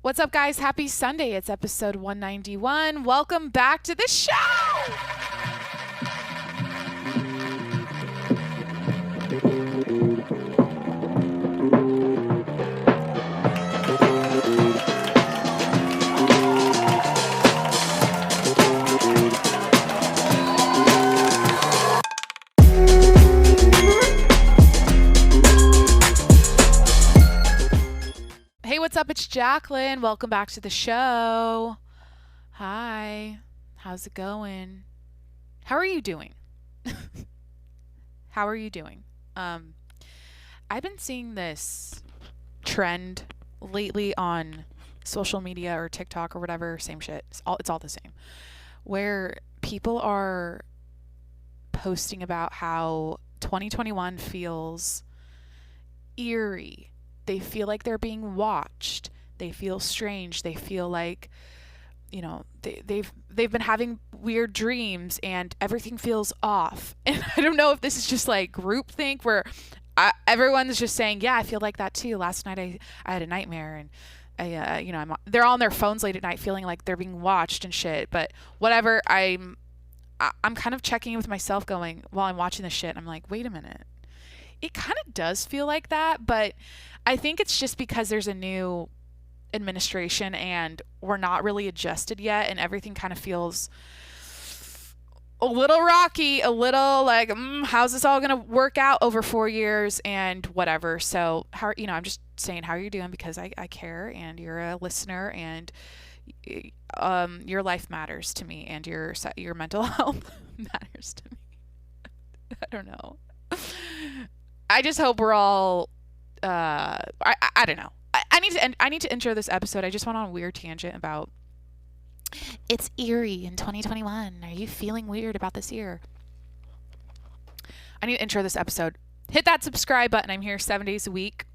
What's up, guys? Happy Sunday. It's episode 191. Welcome back to the show. What's up? It's Jacqueline. Welcome back to the show. Hi. How's it going? How are you doing? How are you doing? I've been seeing this trend lately on social media or TikTok or whatever, same shit. It's all the same. Where people are posting about how 2021 feels eerie. They feel like they're being watched. They feel strange. They feel like, you know, they've been having weird dreams and everything feels off. And I don't know if this is just like groupthink where everyone's just saying, yeah, I feel like that too. Last night I had a nightmare and they're all on their phones late at night feeling like they're being watched and shit. But whatever, I'm kind of checking in with myself going, while I'm watching this shit, I'm like, wait a minute. It kind of does feel like that, but I think it's just because there's a new administration and we're not really adjusted yet, and everything kind of feels a little rocky, a little like, how's this all going to work out over 4 years and whatever. So, I'm just saying how you're doing because I care, and you're a listener, and your life matters to me, and your mental health matters to me. I don't know. I just hope we're all, I don't know. I need to intro this episode. I just went on a weird tangent about it's eerie in 2021. Are you feeling weird about this year? I need to intro this episode. Hit that subscribe button. I'm here 7 days a week.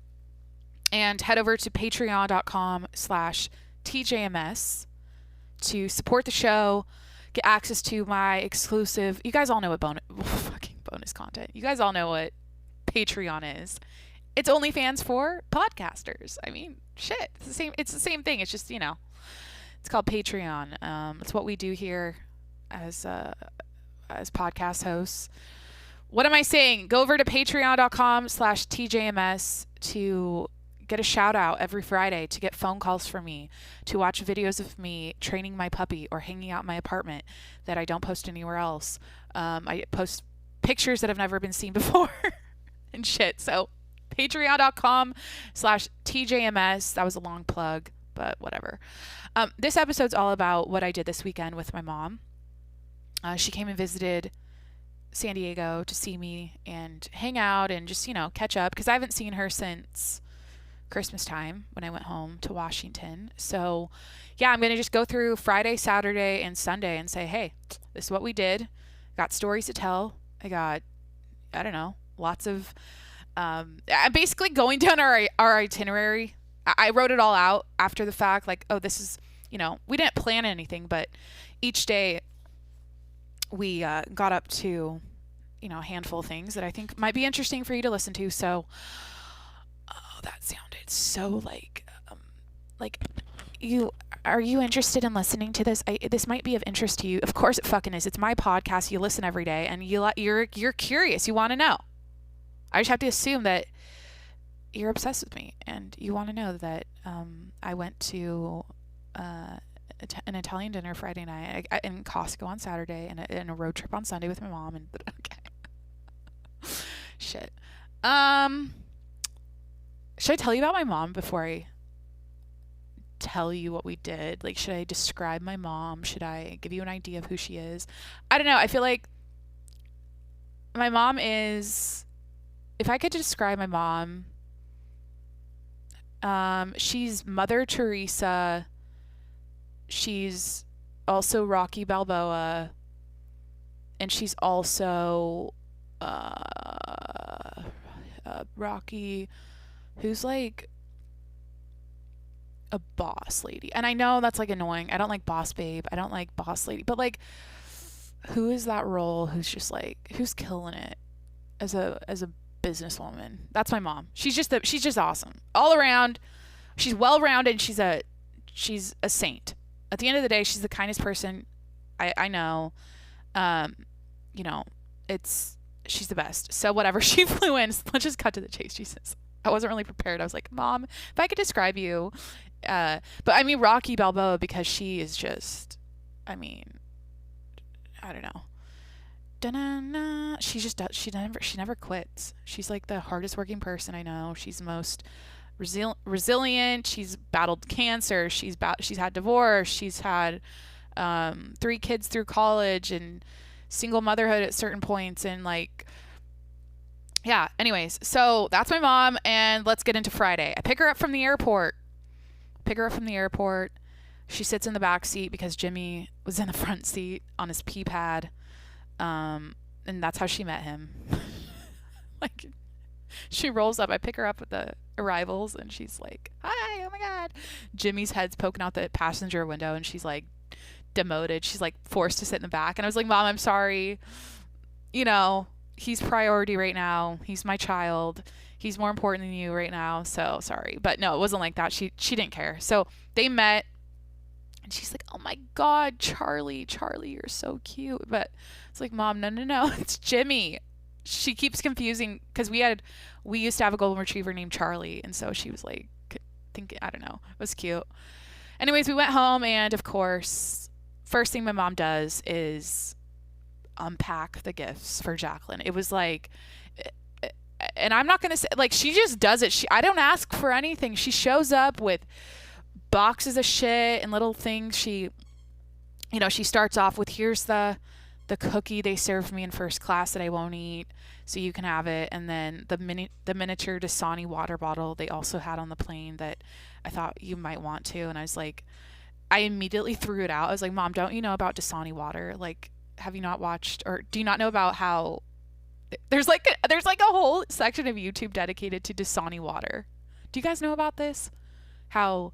And head over to patreon.com/TJMS to support the show, get access to my exclusive, you guys all know what bonus content. You guys all know what Patreon is. It's OnlyFans for podcasters. I mean, shit. It's the same thing. It's just, it's called Patreon. It's what we do here as podcast hosts. What am I saying? Go over to patreon.com/TJMS to get a shout out every Friday, to get phone calls from me, to watch videos of me training my puppy or hanging out in my apartment that I don't post anywhere else. I post pictures that have never been seen before. And shit. So patreon.com/TJMS. That was a long plug, but whatever. This episode's all about what I did this weekend with my mom. She came and visited San Diego to see me and hang out and just, catch up, because I haven't seen her since Christmas time when I went home to Washington. So yeah, I'm going to just go through Friday, Saturday, and Sunday and say, hey, this is what we did. Got stories to tell. I got, lots of, I'm basically going down our itinerary. I wrote it all out after the fact, like, oh, this is, we didn't plan anything, but each day we got up to, a handful of things that I think might be interesting for you to listen to. So, oh, that sounded so are you interested in listening to this? This might be of interest to you. Of course it fucking is. It's my podcast. You listen every day, and you're curious. You want to know. I just have to assume that you're obsessed with me and you want to know that I went to an Italian dinner Friday night and Costco on Saturday and a road trip on Sunday with my mom. And okay, shit. Should I tell you about my mom before I tell you what we did? Like, should I describe my mom? Should I give you an idea of who she is? I don't know. I feel like my mom is, if I could describe my mom, she's Mother Teresa. She's also Rocky Balboa. And she's also Rocky, who's like a boss lady. And I know that's like annoying. I don't like boss babe. I don't like boss lady. But like, who is that role who's just like, who's killing it as a businesswoman? That's my mom. She's just awesome all around. She's well-rounded. She's a she's a saint. At the end of the day, she's the kindest person I know. Um, you know, she's the best. So whatever, she flew in. Let's just cut to the chase. Jesus, I wasn't really prepared. I was like, Mom, if I could describe you, but I mean Rocky Balboa, because she is just, I mean, I don't know. Da-na-na. She never quits. She's like the hardest working person I know. She's the most resilient. She's battled cancer. She's had divorce. She's had 3 kids through college and single motherhood at certain points, and like, yeah. Anyways, so that's my mom, and let's get into Friday. I pick her up from the airport. She sits in the back seat because Jimmy was in the front seat on his pee pad. And that's how she met him. Like, she rolls up. I pick her up at the arrivals, and she's like, "Hi, oh my God." Jimmy's head's poking out the passenger window, and she's like demoted. She's like forced to sit in the back. And I was like, Mom, I'm sorry. You know, he's priority right now. He's my child. He's more important than you right now. So sorry. But no, it wasn't like that. She didn't care. So they met. And she's like, "Oh my God, Charlie, you're so cute." But it's like, Mom, no, it's Jimmy. She keeps confusing, because we used to have a golden retriever named Charlie, and so she was like thinking, I don't know, it was cute. Anyways, we went home, and of course, first thing my mom does is unpack the gifts for Jacqueline. It was like, and I'm not gonna say, like, she just does it. I don't ask for anything. She shows up with boxes of shit and little things. She starts off with, "Here's the cookie they served me in first class that I won't eat, so you can have it." And then the miniature Dasani water bottle they also had on the plane that I thought you might want to. And I was like, I immediately threw it out. I was like, Mom, don't you know about Dasani water? Like, have you not watched, or do you not know about how there's like a whole section of YouTube dedicated to Dasani water? Do you guys know about this? How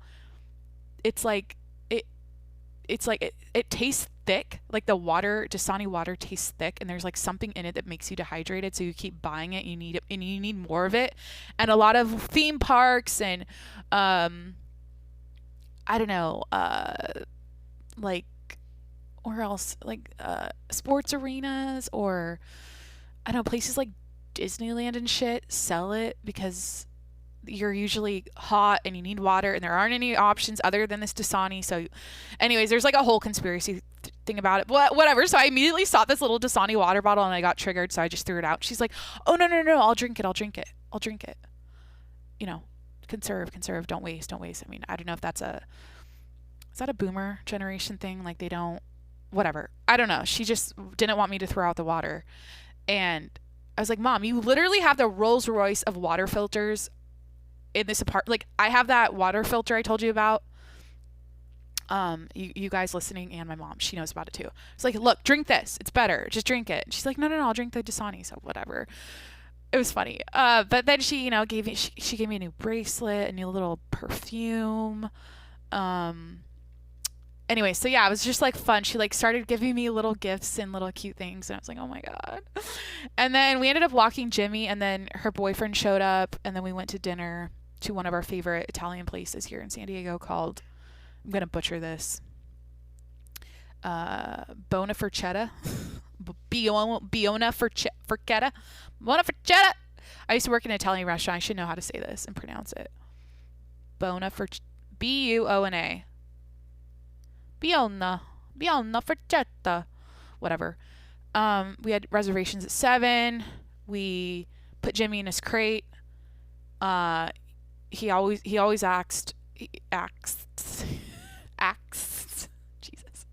it's like it tastes thick, like the water, Dasani water tastes thick, and there's like something in it that makes you dehydrated, so you keep buying it. You need it, and you need more of it. And a lot of theme parks and I don't know, like, or else, like sports arenas, or I don't know, places like Disneyland and shit sell it, because you're usually hot and you need water, and there aren't any options other than this Dasani. So anyways, there's like a whole conspiracy thing about it. Whatever. So I immediately saw this little Dasani water bottle, and I got triggered, so I just threw it out. She's like, "Oh, no, I'll drink it. You know, conserve. Don't waste. I mean, I don't know if is that a boomer generation thing? Like, they don't, whatever. I don't know. She just didn't want me to throw out the water. And I was like, Mom, you literally have the Rolls Royce of water filters in this apartment. Like, I have that water filter I told you about. You guys listening, and my mom, she knows about it too. It's like, look, drink this. It's better. Just drink it. And she's like, no, I'll drink the Dasani. So whatever. It was funny. But then she, gave me, she gave me a new bracelet, a new little perfume. Anyway, so yeah, it was just like fun. She like started giving me little gifts and little cute things, and I was like, oh my God. And then we ended up walking Jimmy, and then her boyfriend showed up, and then we went to dinner to one of our favorite Italian places here in San Diego called, I'm going to butcher this, Bona Forchetta. Bona Forchetta. I used to work in an Italian restaurant. I should know how to say this and pronounce it. Bona Forchetta. Buona. Buona Forchetta. Whatever. We had reservations at 7. We put Jimmy in his crate. He always acts. Jesus.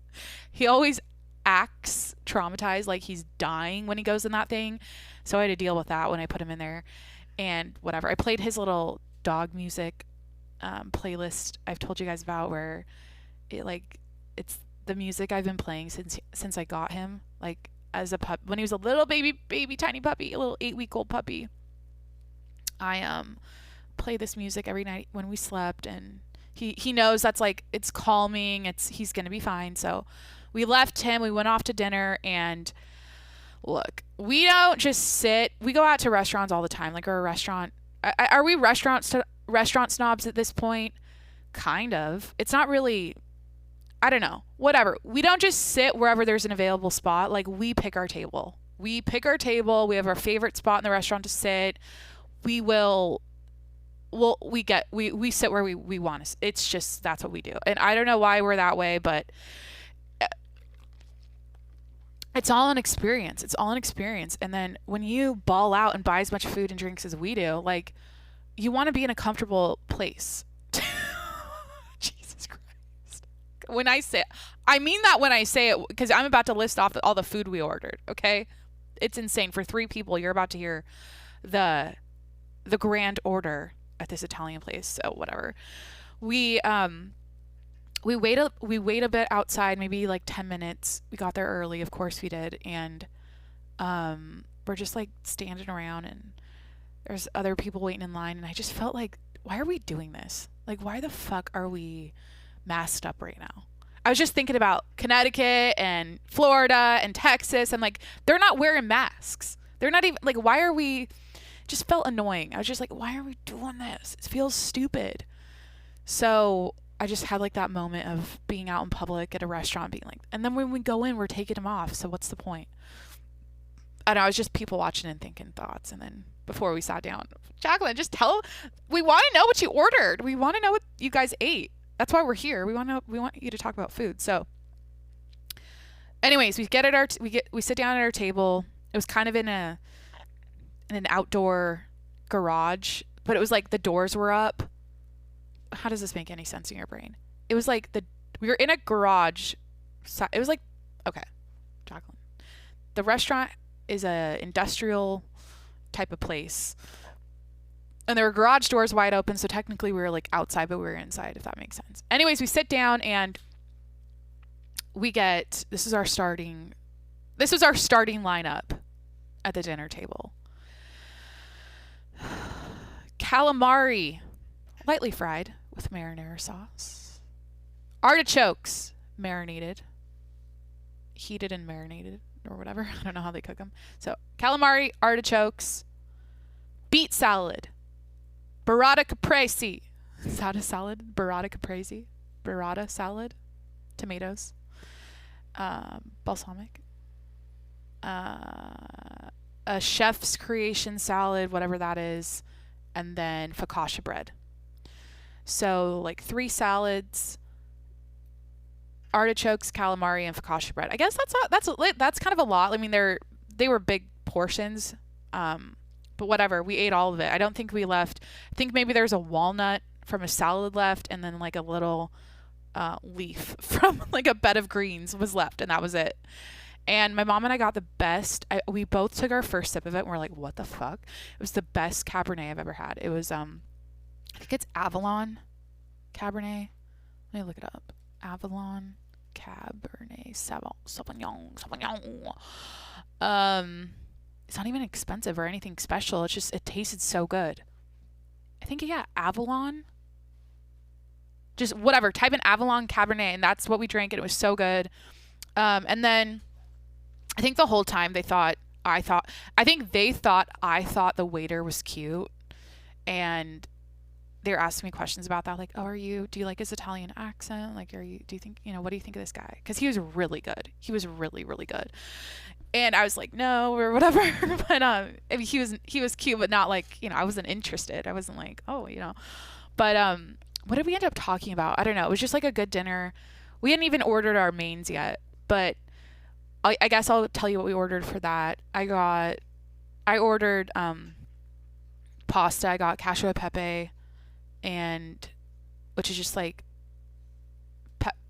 He always acts traumatized, like he's dying when he goes in that thing. So I had to deal with that when I put him in there. And whatever. I played his little dog music playlist I've told you guys about, where it's the music I've been playing since I got him, like as a pup, when he was a little baby tiny puppy, a little 8-week-old puppy. I play this music every night when we slept, and he knows that's like, it's calming, he's gonna be fine. So we left him, we went off to dinner, and look, we don't just sit, we go out to restaurants all the time. Like, we're a restaurant, are we restaurant snobs at this point? kind of. It's not really, I don't know, whatever. We don't just sit wherever there's an available spot. Like, we pick our table. We pick our table. We have our favorite spot in the restaurant to sit. We will, we sit where we want to. It's just, that's what we do. And I don't know why we're that way, but it's all an experience. It's all an experience. And then when you ball out and buy as much food and drinks as we do, like, you want to be in a comfortable place. Jesus Christ. I mean that when I say it, because I'm about to list off all the food we ordered, okay? It's insane. For 3 people, you're about to hear the grand order at this Italian place. So whatever. We wait a bit outside, maybe like 10 minutes. We got there early, of course we did, and we're just like standing around, and there's other people waiting in line, and I just felt like, why are we doing this? Like, why the fuck are we masked up right now? I was just thinking about Connecticut and Florida and Texas, and like, they're not wearing masks. They're not even, like, why are we, just felt annoying. I was just like, why are we doing this? It feels stupid. So I just had like that moment of being out in public at a restaurant, being like, and then when we go in, we're taking them off. So what's the point? I know, I was just people watching and thinking thoughts. And then before we sat down, Jacqueline, just we want to know what you ordered. We want to know what you guys ate. That's why we're here. We want you to talk about food. So anyways, we sit down at our table. It was kind of in an outdoor garage, but it was like the doors were up. How does this make any sense in your brain? It was like we were in a garage. It was like, okay, Jacqueline. The restaurant is a industrial type of place, and there were garage doors wide open, so technically we were like outside, but we were inside, if that makes sense. Anyways, we sit down, and this was our starting lineup at the dinner table. Calamari, lightly fried with marinara sauce. Artichokes, marinated, heated and marinated, or whatever. I don't know how they cook them. So calamari, artichokes, beet salad, burrata caprese. Is that a salad? Burrata caprese? Burrata salad, tomatoes, balsamic, a chef's creation salad, whatever that is, and then focaccia bread. So like 3 salads, artichokes, calamari, and focaccia bread. I guess that's kind of a lot. I mean, they were big portions, but whatever. We ate all of it. I don't think we left. I think maybe there's a walnut from a salad left, and then like a little leaf from like a bed of greens was left, and that was it. And my mom and I got the best. We both took our first sip of it, and we're like, what the fuck? It was the best Cabernet I've ever had. It was, I think it's Avalon Cabernet. Let me look it up. Avalon Cabernet Sauvignon. It's not even expensive or anything special. It's just, it tasted so good. I think, yeah, Avalon. Just whatever. Type in Avalon Cabernet, and that's what we drank, and it was so good. And then I think the whole time they thought I thought the waiter was cute, and they were asking me questions about that, like, oh, do you like his Italian accent? Like, do you think, what do you think of this guy? Because he was really good. He was really, really good. And I was like, no, or whatever. But I mean, he was cute, but not like, I wasn't interested. I wasn't like, oh, But what did we end up talking about? I don't know. It was just like a good dinner. We hadn't even ordered our mains yet, but I guess I'll tell you what we ordered for that. I ordered pasta. I got cacio e pepe, which is just like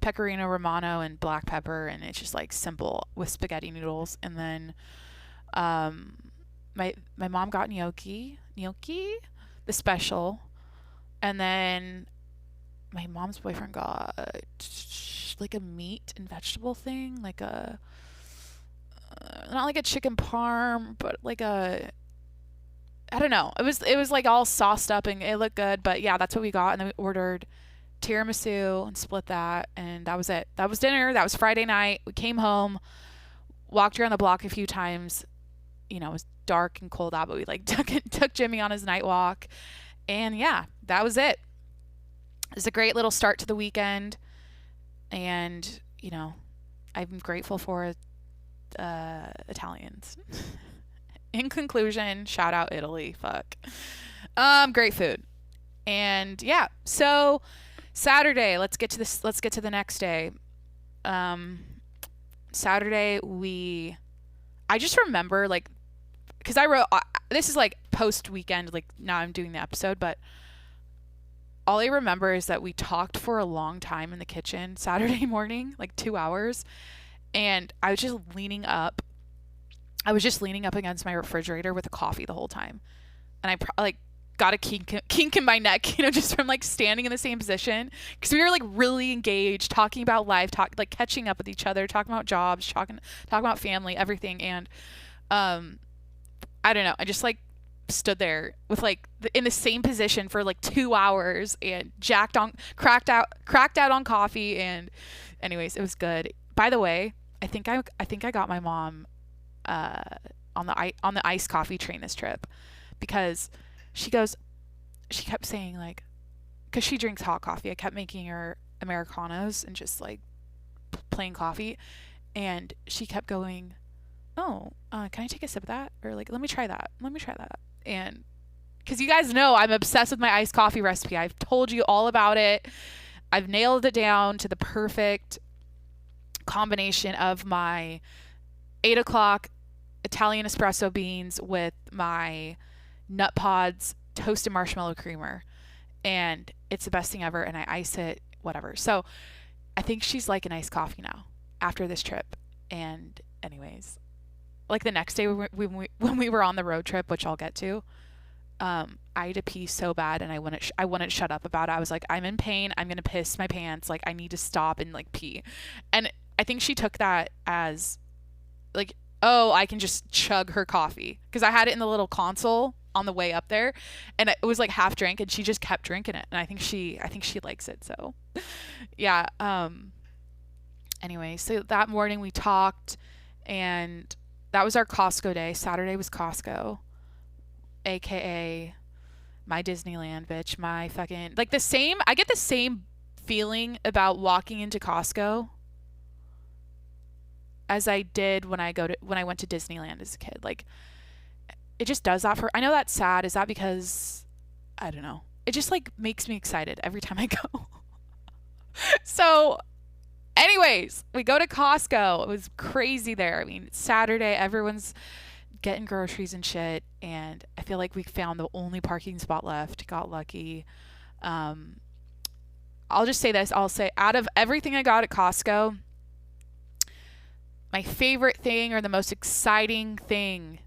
pecorino romano and black pepper, and it's just like simple with spaghetti noodles. And then my mom got gnocchi, the special, and then my mom's boyfriend got like a meat and vegetable thing, like a not like a chicken parm, but like I don't know. It was like all sauced up, and it looked good. But yeah, that's what we got. And then we ordered tiramisu and split that, and that was it. That was dinner. That was Friday night. We came home, walked around the block a few times. It was dark and cold out, but we like took Jimmy on his night walk, and yeah, that was it. It's a great little start to the weekend. And, you know, I'm grateful for Italians. In conclusion, shout out Italy. Fuck. Great food. And yeah, so Saturday, let's get to the next day. Saturday, I just remember, like, because I wrote, this is like post weekend, like now I'm doing the episode, but all I remember is that we talked for a long time in the kitchen Saturday morning, like 2 hours. And I was just leaning up against my refrigerator with a coffee the whole time. And I like got a kink in my neck, you know, just from like standing in the same position. Because we were like really engaged, talking about life, like catching up with each other, talking about jobs, talking about family, everything. And I don't know, I just like stood there with like in the same position for like 2 hours and cracked out on coffee. And anyways, it was good. By the way, I think I got my mom on the iced coffee train this trip, because she kept saying, like, because she drinks hot coffee, I kept making her Americanos and just like plain coffee, and she kept going, oh, can I take a sip of that? Or like, let me try that. And because you guys know I'm obsessed with my iced coffee recipe. I've told you all about it. I've nailed it down to the perfect combination of my 8 o'clock Italian espresso beans with my Nut Pods toasted marshmallow creamer. And it's the best thing ever. And I ice it, whatever. So I think she's like an iced coffee now after this trip. And anyways, like the next day when we were on the road trip, which I'll get to, I had to pee so bad, and I wouldn't shut up about it. I was like, I'm in pain. I'm going to piss my pants. Like, I need to stop and like pee. And I think she took that as like, oh, I can just chug her coffee, because I had it in the little console on the way up there, and it was like half drank, and she just kept drinking it. And I think she likes it. So yeah. Anyway, so that morning we talked, and that was our Costco day. Saturday was Costco, aka my Disneyland, bitch. My fucking, like, I get the same feeling about walking into Costco as I did when I went to Disneyland as a kid. Like, it just does that I know that's sad. Is that because, I don't know. It just like makes me excited every time I go. So anyways, we go to Costco. It was crazy there. I mean, it's Saturday, everyone's getting groceries and shit, and I feel like we found the only parking spot left. Got lucky. I'll just say this. I'll say, out of everything I got at Costco, my favorite thing, or the most exciting thing,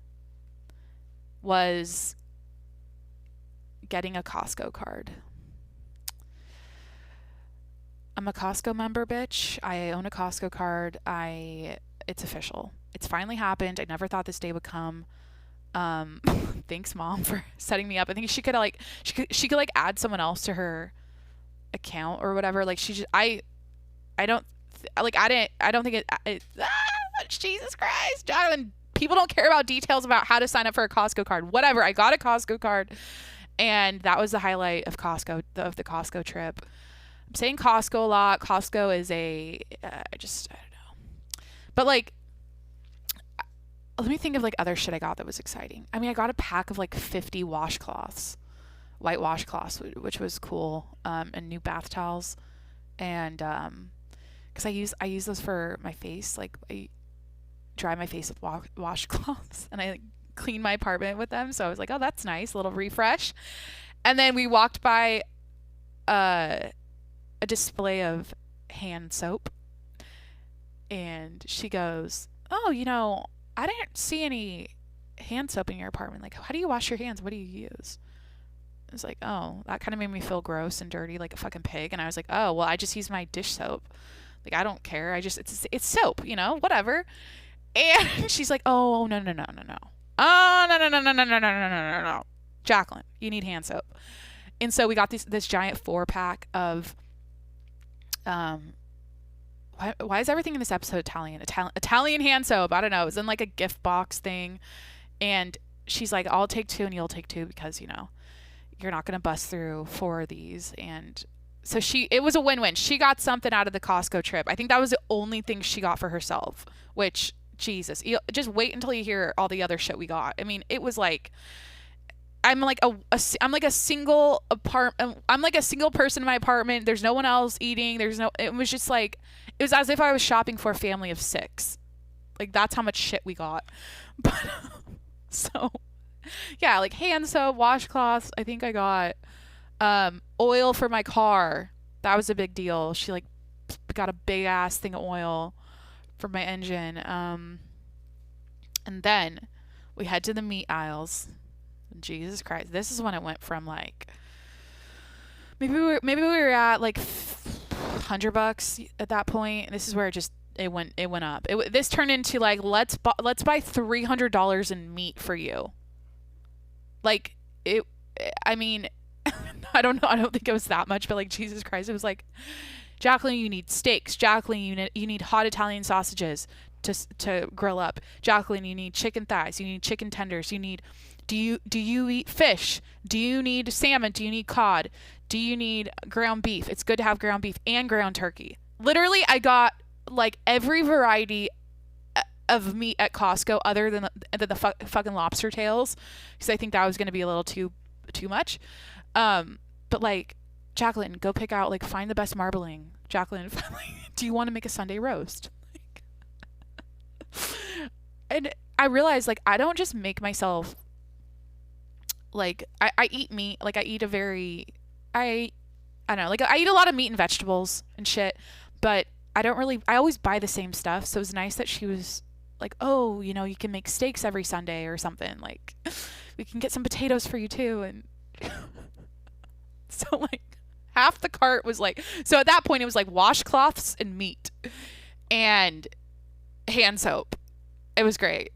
was getting a Costco card. I'm a Costco member, bitch. I own a Costco card. It's official. It's finally happened. I never thought this day would come. Thanks, Mom, for setting me up. I think she could like add someone else to her account or whatever. Like, I don't think it Jesus Christ, Jonathan, people don't care about details about how to sign up for a Costco card. Whatever. I got a Costco card, and that was the highlight of the Costco trip. I'm saying Costco a lot. Costco is I don't know. But like, let me think of like other shit I got that was exciting. I mean, I got a pack of like 50 washcloths, white washcloths, which was cool, and new bath towels, and because I use those for my face. Like, I dry my face with washcloths, and I like clean my apartment with them. So I was like, oh, that's nice, a little refresh. And then we walked by a display of hand soap, and she goes, oh, you know, I didn't see any hand soap in your apartment. Like, how do you wash your hands? What do you use? I was like, oh, that kind of made me feel gross and dirty like a fucking pig. And I was like, oh, well, I just use my dish soap. Like, I don't care. It's soap, you know, whatever. And she's like, oh, no. Oh, no. Jacqueline, you need hand soap. And so we got this giant 4-pack of, why is everything in this episode Italian? Italian hand soap. I don't know. It was in like a gift box thing. And she's like, I'll take 2 and you'll take 2, because, you know, you're not going to bust through 4 of these. And So it was a win-win. She got something out of the Costco trip. I think that was the only thing she got for herself, which, Jesus, just wait until you hear all the other shit we got. I mean, it was like, I'm like I'm like a single I'm like a single person in my apartment. There's no one else eating. It was just like, it was as if I was shopping for a family of 6. Like, that's how much shit we got. But so yeah, like hand soap, washcloths. I think I got oil for my car. That was a big deal. She like got a big ass thing of oil for my engine. And then we head to the meat aisles. Jesus Christ. This is when it went from like, maybe we were at like $100 at that point. This is where it went up. This turned into like, let's buy $300 in meat for you. Like, I mean, I don't know. I don't think it was that much, but like, Jesus Christ, it was like, Jacqueline, you need steaks. Jacqueline, you need hot Italian sausages to grill up. Jacqueline, you need chicken thighs. You need chicken tenders. Do you eat fish? Do you need salmon? Do you need cod? Do you need ground beef? It's good to have ground beef and ground turkey. Literally, I got like every variety of meat at Costco other than the fucking lobster tails, because I think that was going to be a little too much. But like, Jacqueline, go pick out, like, find the best marbling. Jacqueline, do you want to make a Sunday roast? And I realized, like, I don't just make myself, like, I eat meat. Like, I eat I don't know, like, I eat a lot of meat and vegetables and shit, but I always buy the same stuff. So it was nice that she was like, oh, you know, you can make steaks every Sunday or something. Like, we can get some potatoes for you too. And so like half the cart was like, so at that point it was like washcloths and meat and hand soap. It was great.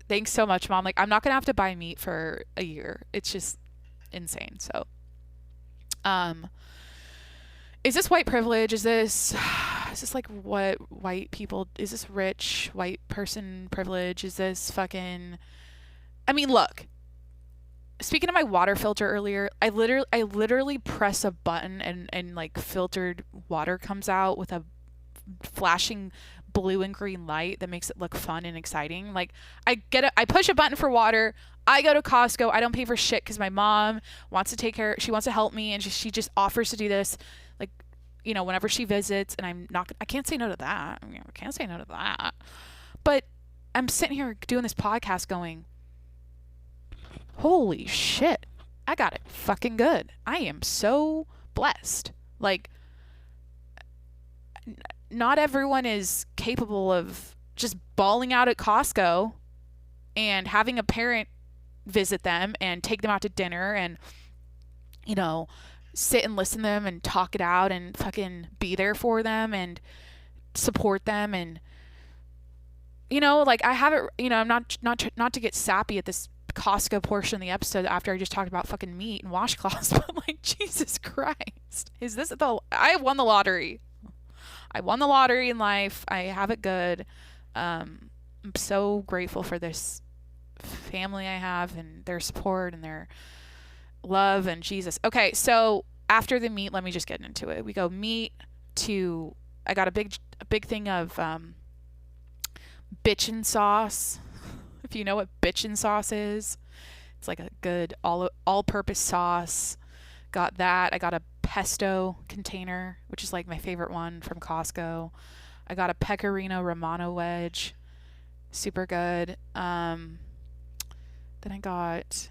Thanks so much, Mom. Like, I'm not going to have to buy meat for a year. It's just insane. So, is this white privilege? Is this like what white people, is this rich white person privilege? Is this fucking, I mean, look, speaking of my water filter earlier, I literally press a button and like filtered water comes out with a flashing blue and green light that makes it look fun and exciting. Like, I push a button for water. I go to Costco. I don't pay for shit because my mom wants to take care. She wants to help me, and she just offers to do this, like, you know, whenever she visits. And I can't say no to that. I mean, I can't say no to that. But I'm sitting here doing this podcast going, holy shit, I got it fucking good. I am so blessed. Like, not everyone is capable of just bawling out at Costco and having a parent visit them and take them out to dinner and, you know, sit and listen to them and talk it out and fucking be there for them and support them. And, you know, like, I have it, you know, I'm not to get sappy at this Costco portion of the episode after I just talked about fucking meat and washcloths, but like, Jesus Christ, I won the lottery. I won the lottery in life. I have it good. I'm so grateful for this family I have and their support and their love and Jesus. Okay, so after the meat, let me just get into it. We go meat to, I got a big thing of bitchin' sauce. If you know what bitchin' sauce is, it's like a good all-purpose sauce. Got that. I got a pesto container, which is like my favorite one from Costco. I got a pecorino romano wedge, super good. Then I got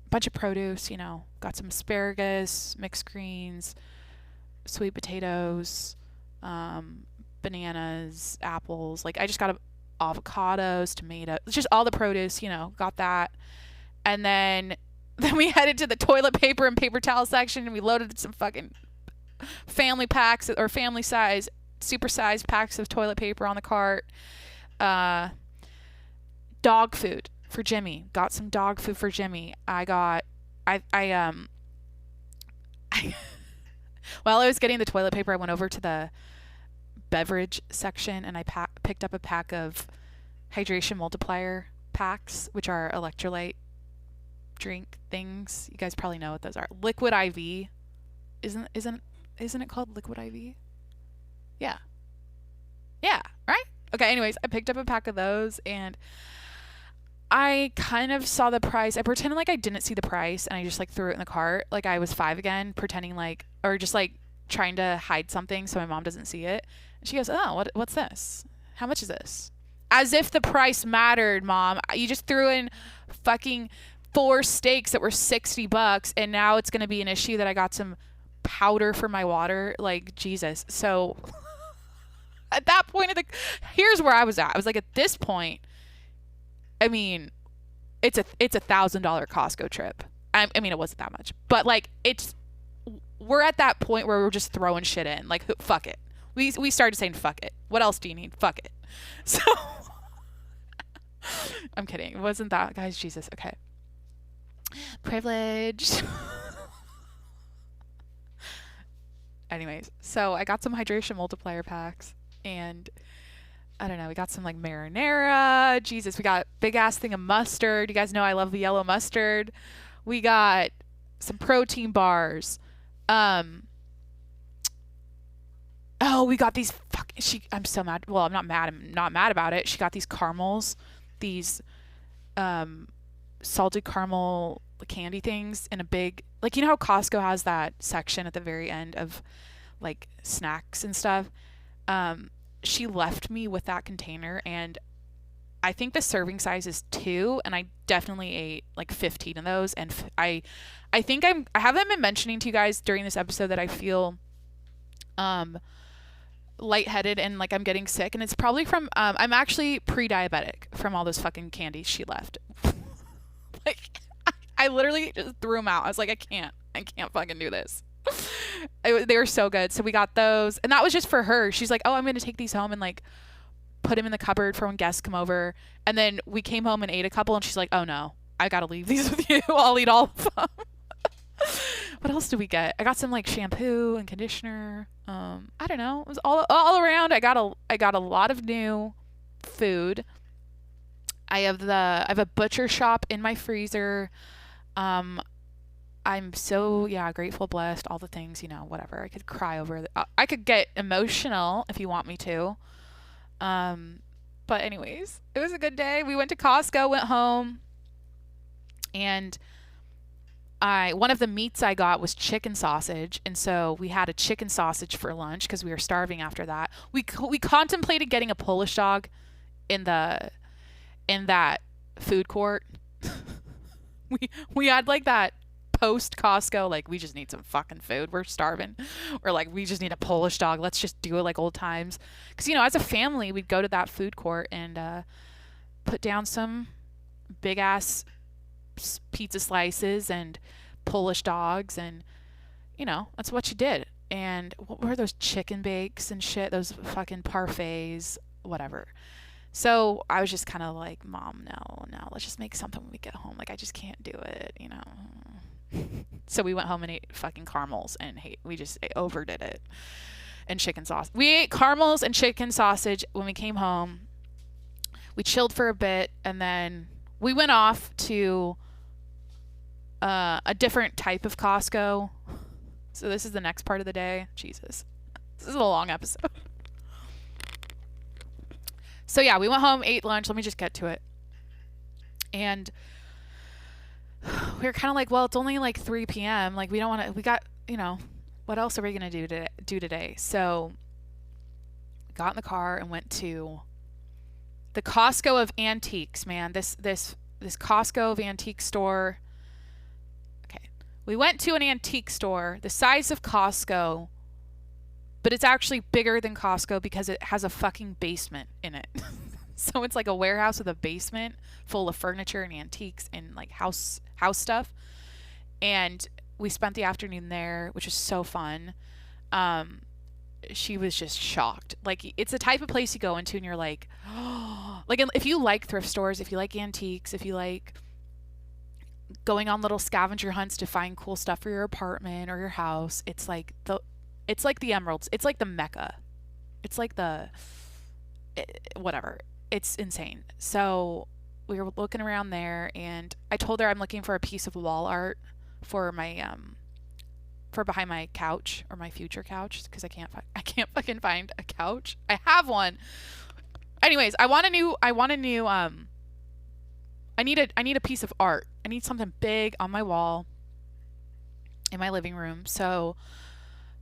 a bunch of produce, you know, got some asparagus, mixed greens, sweet potatoes, bananas, apples. Like, I just got avocados, tomatoes, just all the produce, you know, got that. And then we headed to the toilet paper and paper towel section, and we loaded some fucking family packs or family size, super sized packs of toilet paper on the cart. Dog food for Jimmy. Got some dog food for Jimmy. While I was getting the toilet paper, I went over to the beverage section and I picked up a pack of hydration multiplier packs, which are electrolyte drink things. You guys probably know what those are. Liquid IV isn't Isn't it called Liquid IV? Yeah. Yeah, right? Okay, anyways, I picked up a pack of those, and I kind of saw the price. I pretended like I didn't see the price, and I just like threw it in the cart like I was 5 again, pretending like, or just like trying to hide something so my mom doesn't see it. And she goes, "Oh, what's this? How much is this?" As if the price mattered, Mom. You just threw in fucking 4 steaks that were $60, and now it's going to be an issue that I got some powder for my water. Like, Jesus. So at that point here's where I was at. I was like, at this point, I mean, it's a $1,000 Costco trip. I mean, it wasn't that much, but like we're at that point where we're just throwing shit in. Like, fuck it. We started saying fuck it. What else do you need? Fuck it. So I'm kidding. It wasn't that, guys. Jesus. Okay. Privilege. Anyways, so I got some hydration multiplier packs, and I don't know, we got some like marinara. Jesus, we got big ass thing of mustard. You guys know I love the yellow mustard. We got some protein bars. Oh, we got these I'm so mad. Well, I'm not mad. I'm not mad about it. She got these caramels, these salted caramel candy things in a big, like, you know how Costco has that section at the very end of like snacks and stuff. She left me with that container, and I think the serving size is 2, and I definitely ate like 15 of those. And I think I haven't been mentioning to you guys during this episode that I feel lightheaded and like I'm getting sick, and it's probably from I'm actually pre-diabetic from all those fucking candies she left. Like, I literally just threw them out. I was like, I can't fucking do this. They were so good. So we got those, and that was just for her. She's like, oh, I'm gonna take these home and like put them in the cupboard for when guests come over. And then we came home and ate a couple, and she's like, oh no, I gotta leave these with you. I'll eat all of them. What else did we get? I got some like shampoo and conditioner. I don't know. It was all around. I got a lot of new food. I have a butcher shop in my freezer. I'm so grateful, blessed, all the things, whatever. I could cry over it. I could get emotional if you want me to. But anyways, it was a good day. We went to Costco, went home, and one of the meats I got was chicken sausage, and so we had a chicken sausage for lunch because we were starving after that. We contemplated getting a Polish dog in that food court. we had like that post Costco, like, we just need some fucking food, we're starving, or like, we just need a Polish dog, let's just do it like old times. Because as a family we'd go to that food court and put down some big ass pizza slices and Polish dogs, and that's what you did. And what were those chicken bakes and shit, those fucking parfaits, whatever. So I was just kind of like, Mom, no, let's just make something when we get home. Like, I just can't do it, So we went home and ate fucking caramels, and we just overdid it. And chicken sauce. We ate caramels and chicken sausage when we came home. We chilled for a bit, and then we went off to a different type of Costco. So this is the next part of the day. Jesus. This is a long episode. So yeah, we went home, ate lunch. Let me just get to it. And we were kind of like, well, it's only like 3 p.m. Like, we don't want to, we got, what else are we going to do today? So we got in the car and went to the Costco of antiques, man. This Costco of antique store. Okay. We went to an antique store the size of Costco, but it's actually bigger than Costco because it has a fucking basement in it. So it's like a warehouse with a basement full of furniture and antiques and like house stuff. And we spent the afternoon there, which was so fun. She was just shocked. Like, it's the type of place you go into and you're like, oh, like, if you like thrift stores, if you like antiques, if you like going on little scavenger hunts to find cool stuff for your apartment or your house, it's like the emeralds. It's like the Mecca. It's like whatever. It's insane. So we were looking around there, and I told her I'm looking for a piece of wall art for my for behind my couch, or my future couch, because I can't fucking find a couch. I have one. Anyways, I need a piece of art. I need something big on my wall in my living room. So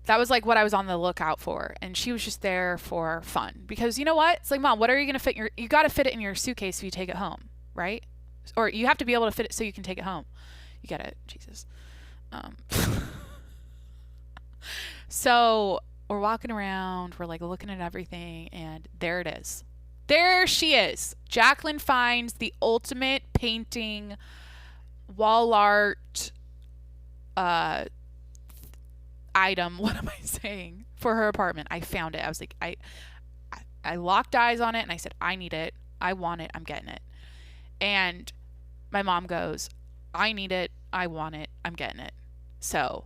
that was like what I was on the lookout for. And she was just there for fun, because you know what? It's like, Mom, what are you going to fit you got to fit it in your suitcase if you take it home, right? Or you have to be able to fit it so you can take it home. You get it? Jesus. So we're walking around, we're like looking at everything, and there it is. There she is. Jacqueline finds the ultimate painting, wall art, item. What am I saying? For her apartment. I found it. I was like, I locked eyes on it and I said, I need it. I want it. I'm getting it. And my mom goes, I need it. I want it. I'm getting it. So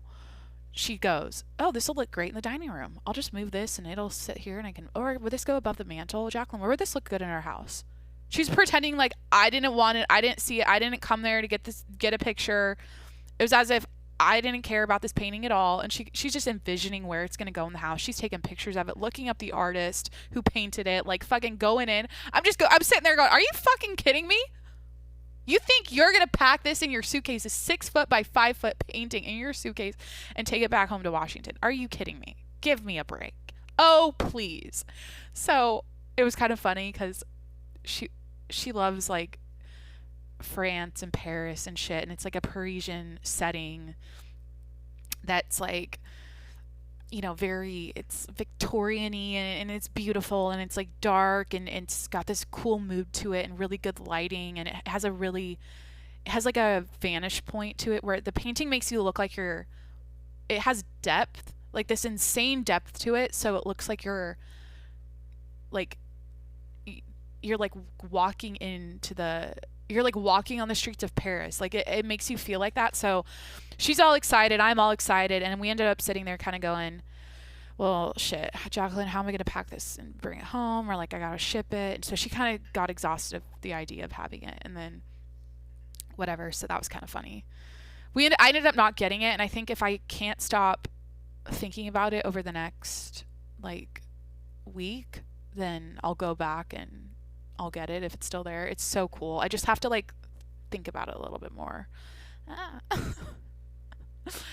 she goes, oh, this will look great in the dining room. I'll just move this and it'll sit here and I can, or would this go above the mantle? Jacqueline, where would this look good in our house? She's pretending like I didn't want it. I didn't see it. I didn't come there to get a picture. It was as if I didn't care about this painting at all. And she's just envisioning where it's going to go in the house. She's taking pictures of it, looking up the artist who painted it, like fucking going in. I'm sitting there going, are you fucking kidding me? You think you're going to pack this in your suitcase, a 6 foot by 5 foot painting in your suitcase, and take it back home to Washington? Are you kidding me? Give me a break. Oh, please. So it was kind of funny because she loves like France and Paris and shit. And it's like a Parisian setting that's like, you know, it's Victorian-y and it's beautiful and it's like dark and it's got this cool mood to it and really good lighting, and it has like a vantage point to it where the painting makes you look like it has depth, like this insane depth to it, so it looks like you're like walking on the streets of Paris. Like it makes you feel like that. So she's all excited. I'm all excited. And we ended up sitting there kind of going, well, shit, Jacqueline, how am I going to pack this and bring it home? Or like, I got to ship it. And so she kind of got exhausted of the idea of having it, and then whatever. So that was kind of funny. I ended up not getting it. And I think if I can't stop thinking about it over the next like week, then I'll go back and I'll get it if it's still there. It's so cool. I just have to like think about it a little bit more.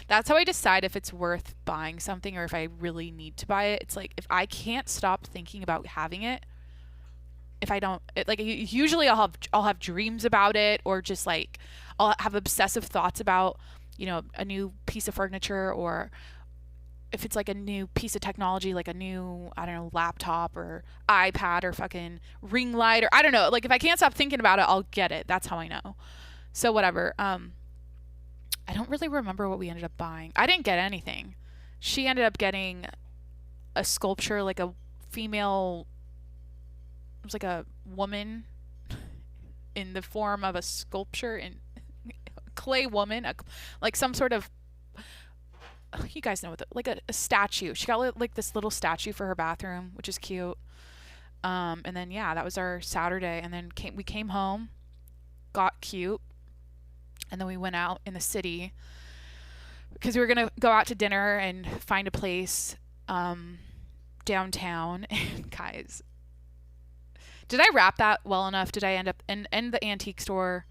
That's how I decide if it's worth buying something or if I really need to buy it. It's like if I can't stop thinking about having it, usually I'll have dreams about it, or just like I'll have obsessive thoughts about, you know, a new piece of furniture, or if it's like a new piece of technology, like a new, I don't know, laptop or iPad or fucking ring light, or I don't know. Like if I can't stop thinking about it, I'll get it. That's how I know. So whatever. I don't really remember what we ended up buying. I didn't get anything. She ended up getting a sculpture, like a female, it was like a woman in the form of a sculpture, in clay woman, like some sort of, you guys know what, like a statue. She got like this little statue for her bathroom, which is cute. And then yeah, that was our Saturday. And then we came home, got cute, and then we went out in the city because we were gonna go out to dinner and find a place downtown. And guys, did I wrap that well enough? Did I end up in the antique store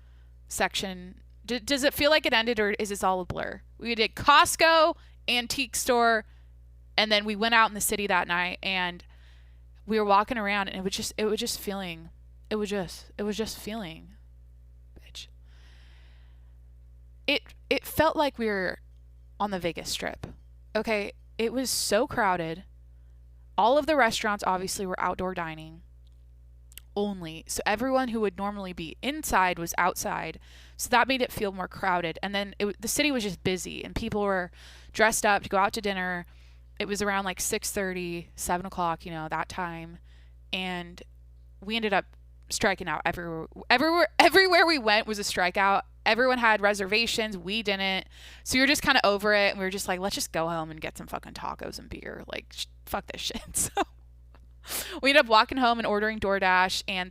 section? Does it feel like it ended, or is this all a blur? We did Costco, antique store, and then we went out in the city that night, and we were walking around, and it was just feeling, bitch. It felt like we were on the Vegas Strip. Okay, it was so crowded. All of the restaurants obviously were outdoor dining only, so everyone who would normally be inside was outside, so that made it feel more crowded. And then the city was just busy, and people were dressed up to go out to dinner. It was around like 6:30, 7 o'clock, you know, that time, and we ended up striking out everywhere we went was a strikeout. Everyone had reservations, we didn't, so you're just kind of over it, and we were just like, let's just go home and get some fucking tacos and beer, like fuck this shit. So we ended up walking home and ordering DoorDash, and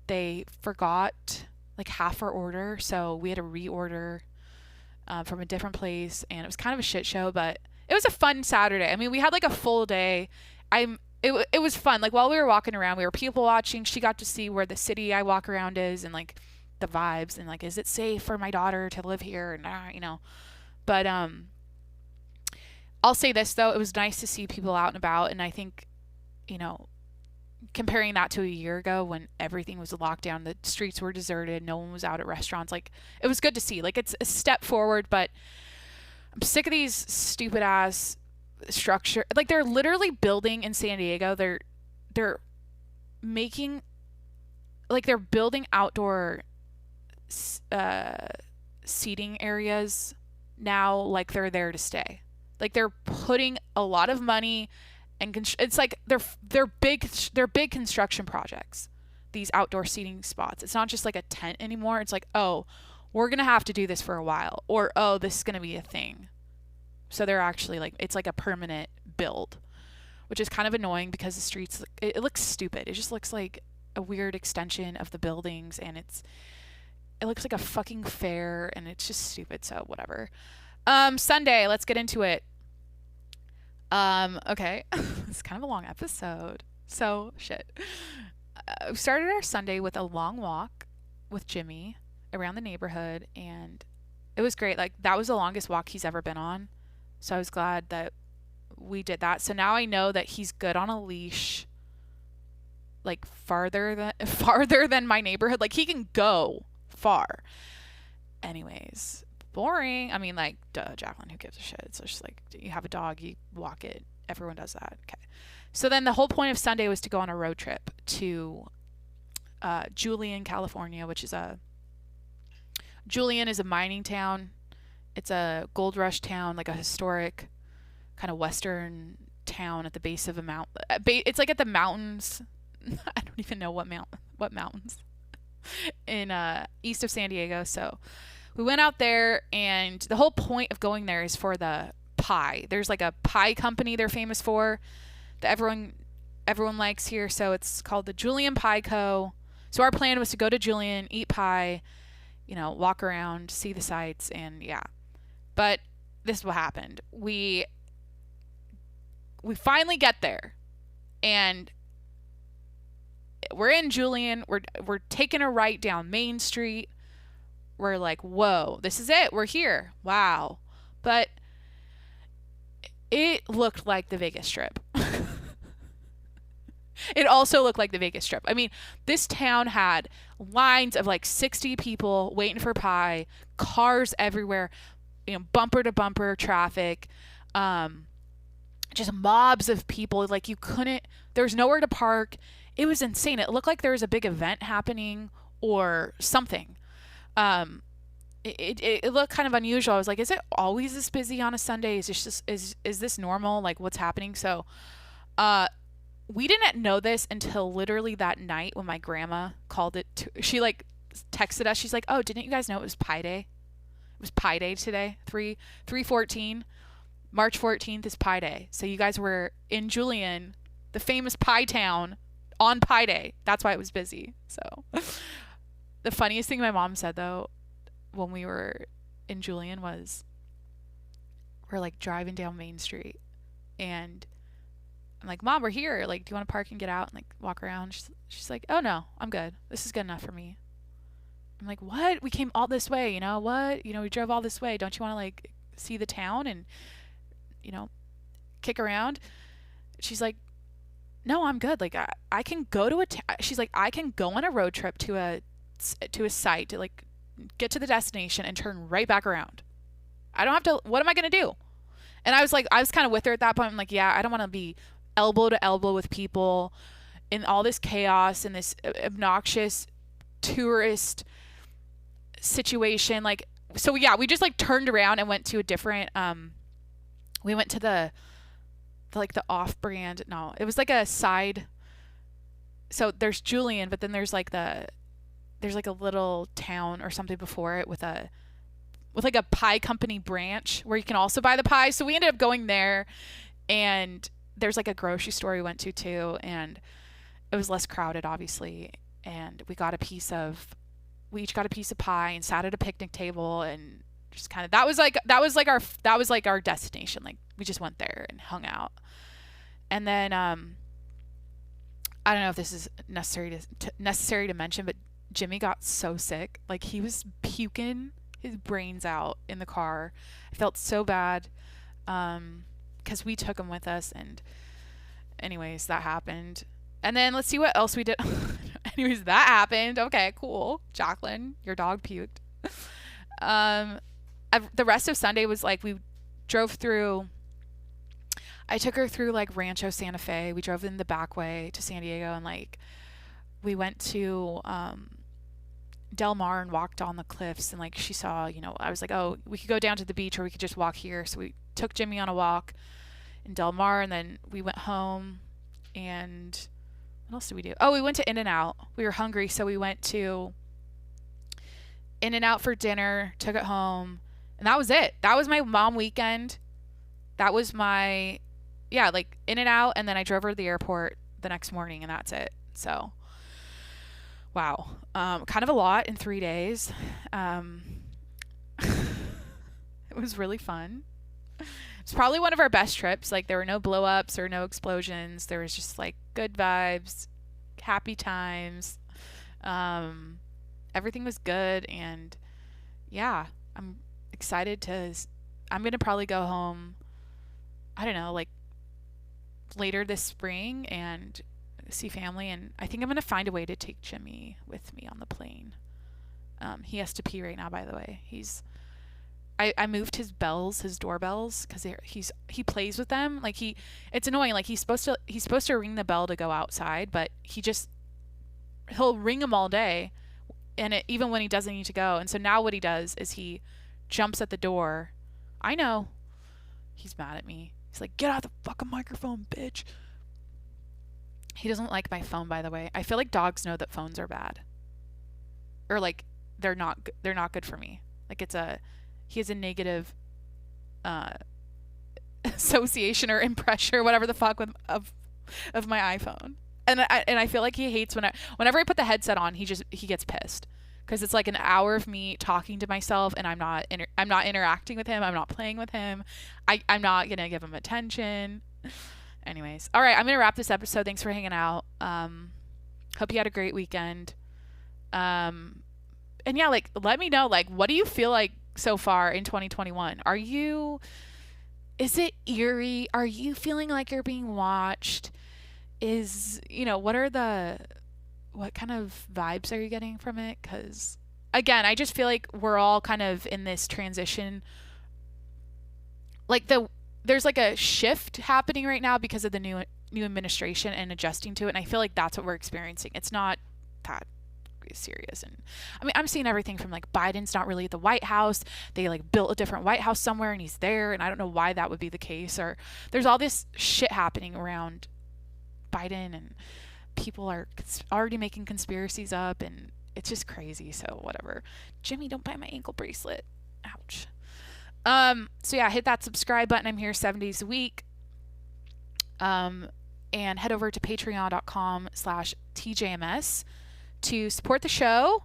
they forgot like half our order, so we had to reorder from a different place, and it was kind of a shit show, but it was a fun Saturday. I mean, we had like a full day. It was fun. Like while we were walking around, we were people watching. She got to see where the city I walk around is, and like the vibes, and like, is it safe for my daughter to live here? And you know, but I'll say this though, it was nice to see people out and about, and I think, you know, comparing that to a year ago when everything was locked down, the streets were deserted, no one was out at restaurants, like it was good to see. Like it's a step forward, but I'm sick of these stupid ass structure. Like they're literally building in San Diego. They're making, like they're building outdoor seating areas now, like they're there to stay. Like they're putting a lot of money, and it's like they're big construction projects, these outdoor seating spots. It's not just like a tent anymore. It's like, oh, we're gonna have to do this for a while, or oh, this is gonna be a thing. So they're actually like, it's like a permanent build, which is kind of annoying because the streets, it looks stupid. It just looks like a weird extension of the buildings, and it looks like a fucking fair, and it's just stupid. So whatever. Sunday, let's get into it. Okay. It's kind of a long episode. So shit. We started our Sunday with a long walk with Jimmy around the neighborhood, and it was great. Like that was the longest walk he's ever been on. So I was glad that we did that. So now I know that he's good on a leash, like farther than my neighborhood. Like he can go far. Anyways, boring. I mean, like, duh, Jacqueline, who gives a shit? It's just like, you have a dog, you walk it. Everyone does that. Okay. So then the whole point of Sunday was to go on a road trip to Julian, California, Julian is a mining town. It's a gold rush town, like a historic kind of western town at the base of a mountain. It's like at the mountains. I don't even know what mountains in east of San Diego. So we went out there, and the whole point of going there is for the pie. There's like a pie company they're famous for that everyone likes here. So it's called the Julian Pie Co. So our plan was to go to Julian, eat pie, you know, walk around, see the sights, and yeah. But this is what happened. We finally get there, and we're in Julian. We're taking a right down Main Street. We're like, whoa, this is it. We're here. Wow. But it looked like the Vegas Strip. It also looked like the Vegas Strip. I mean, this town had lines of like 60 people waiting for pie, cars everywhere, you know, bumper to bumper traffic, just mobs of people. Like there was nowhere to park. It was insane. It looked like there was a big event happening or something. It looked kind of unusual. I was like, is it always this busy on a Sunday? Is this normal? Like, what's happening? So, we didn't know this until literally that night when my grandma called it. She like texted us. She's like, oh, didn't you guys know it was Pie Day? It was Pie Day today. 3/14, March 14th is Pie Day. So you guys were in Julian, the famous pie town, on Pie Day. That's why it was busy. So the funniest thing my mom said though, when we were in Julian, was we're like driving down Main Street, and I'm like, Mom, we're here. Like, do you want to park and get out and like walk around? She's like, oh no, I'm good. This is good enough for me. I'm like, what? We came all this way, you know? What? You know, we drove all this way. Don't you want to like see the town and, you know, kick around? She's like, no, I'm good. Like, I can go to she's like, I can go on a road trip to a site to like get to the destination and turn right back around. I don't have to. What am I gonna do? And I was kind of with her at that point. I'm like, yeah, I don't want to be elbow to elbow with people in all this chaos and this obnoxious tourist situation. Like, so yeah, we just like turned around and went to a different, we went to the off-brand, no, it was like a side. So there's Julian, but then there's like a little town or something before it with like a pie company branch where you can also buy the pie. So we ended up going there, and there's like a grocery store we went to too, and it was less crowded obviously, and we each got a piece of pie and sat at a picnic table and just kind of, that was like our destination. Like we just went there and hung out. And then I don't know if this is necessary to mention, but Jimmy got so sick. Like he was puking his brains out in the car. I felt so bad because we took him with us, and anyways, that happened. And then let's see what else we did. Anyways, that happened. Okay, cool. Jacqueline, your dog puked. The rest of Sunday was like we drove through. I took her through like Rancho Santa Fe. We drove in the back way to San Diego, and like we went to Del Mar and walked on the cliffs, and like she saw, I was like, oh, we could go down to the beach or we could just walk here. So we took Jimmy on a walk in Del Mar, and then we went home. And what else did we do? Oh, we went to In-N-Out. We were hungry, so we went to In-N-Out for dinner, took it home, and that was it. That was my mom weekend. That was my, like In-N-Out, and then I drove her to the airport the next morning, and that's it. So, wow. Kind of a lot in 3 days. It was really fun. It's probably one of our best trips. Like there were no blow-ups or no explosions. There was just like good vibes, happy times. Everything was good, and yeah, I'm excited I'm going to probably go home, I don't know, like later this spring and see family, and I think I'm going to find a way to take Jimmy with me on the plane. He has to pee right now, by the way. I moved his doorbells, because he plays with them. Like it's annoying. Like he's supposed to ring the bell to go outside, but he'll ring them all day, and even when he doesn't need to go. And so now what he does is he jumps at the door. I know, he's mad at me. He's like, get out the fucking microphone, bitch. He doesn't like my phone, by the way. I feel like dogs know that phones are bad, or like they're not good for me. Like he has a negative association or impression or whatever the fuck of my iPhone, and I feel like he hates whenever I put the headset on. He gets pissed because it's like an hour of me talking to myself, and I'm not interacting with him. I'm not playing with him. I'm not gonna give him attention. Anyways, all right, I'm gonna wrap this episode. Thanks for hanging out. Hope you had a great weekend. And yeah, like let me know, like what do you feel like so far in 2021? Is it eerie? Are you feeling like you're being watched? What kind of vibes are you getting from it? Because again, I just feel like we're all kind of in this transition. Like there's like a shift happening right now because of the new administration and adjusting to it. And I feel like that's what we're experiencing. It's not that serious. And I mean, I'm seeing everything from like Biden's not really at the White House. They like built a different White House somewhere and he's there. And I don't know why that would be the case. Or there's all this shit happening around Biden, and people are already making conspiracies up, and it's just crazy. So whatever. Jimmy, don't buy my ankle bracelet. Ouch. So yeah, hit that subscribe button. I'm here 7 days a week. And head over to patreon.com/TJMS to support the show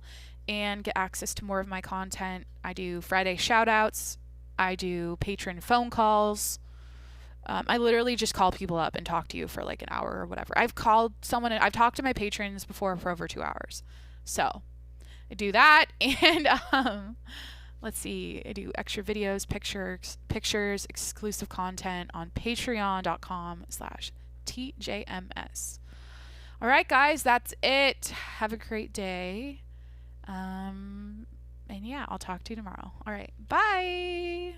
and get access to more of my content. I do Friday shout outs. I do patron phone calls. I literally just call people up and talk to you for like an hour or whatever. I've talked to my patrons before for over 2 hours. So I do that. And, let's see. I do extra videos, pictures, exclusive content on patreon.com/TJMS. All right, guys, that's it. Have a great day. And yeah, I'll talk to you tomorrow. All right. Bye.